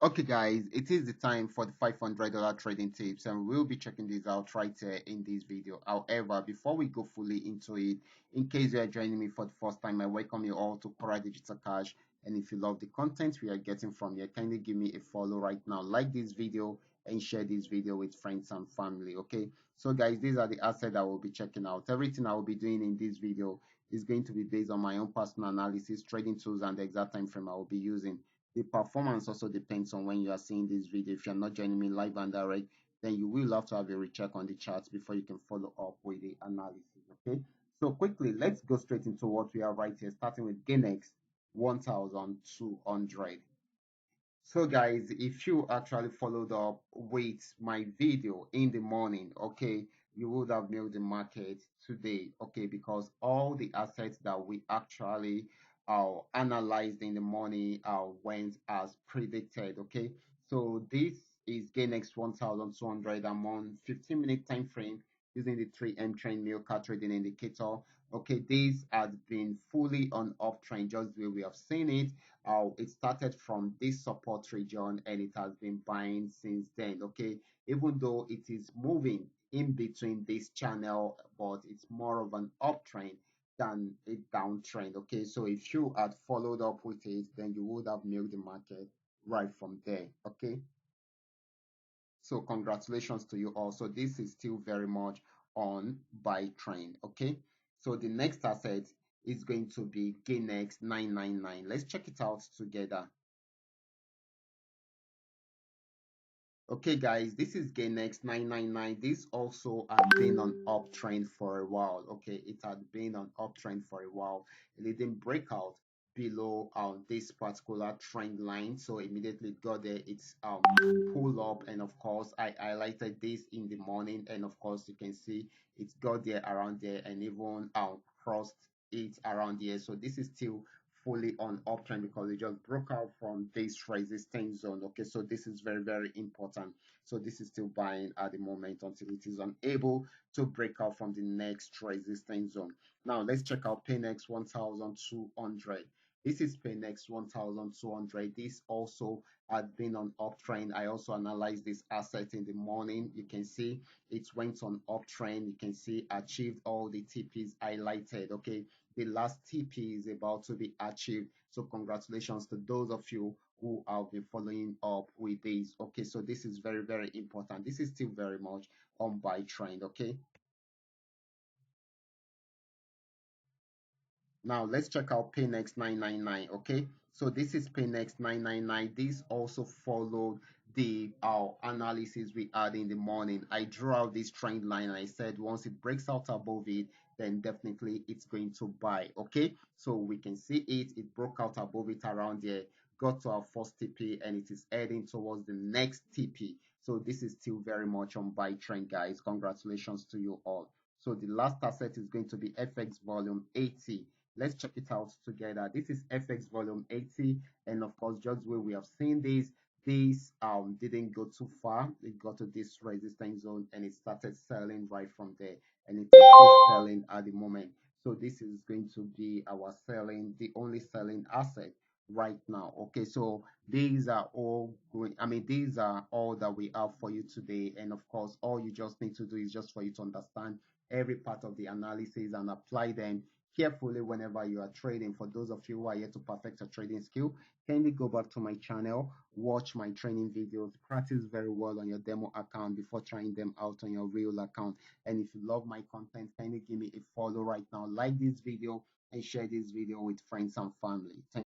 Okay, guys, it is the time for the $500 trading tips, and we'll be checking this out right here in this video. However, before we go fully into it, in case you are joining me for the first time, I welcome you all to Qora Digital Cash. And if you love the content we are getting from here, kindly give me a follow right now, like this video, and share this video with friends and family. Okay, so guys, these are the assets I will be checking out. Everything I will be doing in this video is going to be based on my own personal analysis, trading tools, and the exact time frame I will be using. The performance also depends on when you are seeing this video. If you're not joining me live and direct, then you will have to have a recheck on the charts before you can follow up with the analysis. Okay, so quickly, let's go straight into what we are right here, starting with Ganex 1200. So guys, if you actually followed up with my video in the morning, okay, you would have nailed the market today, okay, because all the assets that we actually analyzed in the morning went as predicted, okay. So this is Ganex 1200. I'm on 15-minute time frame using the 3M trend Milka trading indicator. Okay, this has been fully on uptrend, just the way we have seen it. It started from this support region and it has been buying since then. Okay, even though it is moving in between this channel, but it's more of an uptrend than a downtrend. Okay, so if you had followed up with it, then you would have milked the market right from there. Okay, so congratulations to you all. So this is still very much on buy trend. Okay, so the next asset is going to be Ganex 999. Let's check it out together. Okay, guys, this is Ganex 999. This also had been on uptrend for a while. Okay, it had been on uptrend for a while. It didn't break out below this particular trend line, so immediately it got there. It's pull up, and of course, I highlighted this in the morning, and of course, you can see it's got there around there, and even crossed it around here. So this is still fully on uptrend because it just broke out from this resistance zone. Okay, so this is very, very important. So this is still buying at the moment until it is unable to break out from the next resistance zone. Now let's check out Paynex 1200. This is Paynex 1200. This also had been on uptrend. I also analyzed this asset in the morning. You can see it went on uptrend. You can see achieved all the TPs highlighted. Okay, the last TP is about to be achieved. So congratulations to those of you who have been following up with this. Okay, so this is very, very important. This is still very much on buy trend. Okay, now let's check out Paynex 999. Okay, so this is Paynex 999. This also followed the analysis we had in the morning. I drew out this trend line and I said once it breaks out above it, then definitely it's going to buy. Okay, so we can see it broke out above it around there, got to our first TP, and it is heading towards the next TP. So this is still very much on buy trend, guys. Congratulations to you all. So the last asset is going to be FX volume 80. Let's check it out together. This is FX volume 80, and of course, just where we have seen this didn't go too far. It got to this resistance zone and it started selling right from there, and it's still selling at the moment. So this is going to be our selling, the only selling asset right now. Okay, so these are all going, I mean, these are all that we have for you today. And of course, all you just need to do is just for you to understand every part of the analysis and apply them carefully whenever you are trading. For those of you who are yet to perfect your trading skill, kindly go back to my channel, watch my training videos, practice very well on your demo account before trying them out on your real account. And if you love my content, kindly give me a follow right now, like this video, and share this video with friends and family. Thank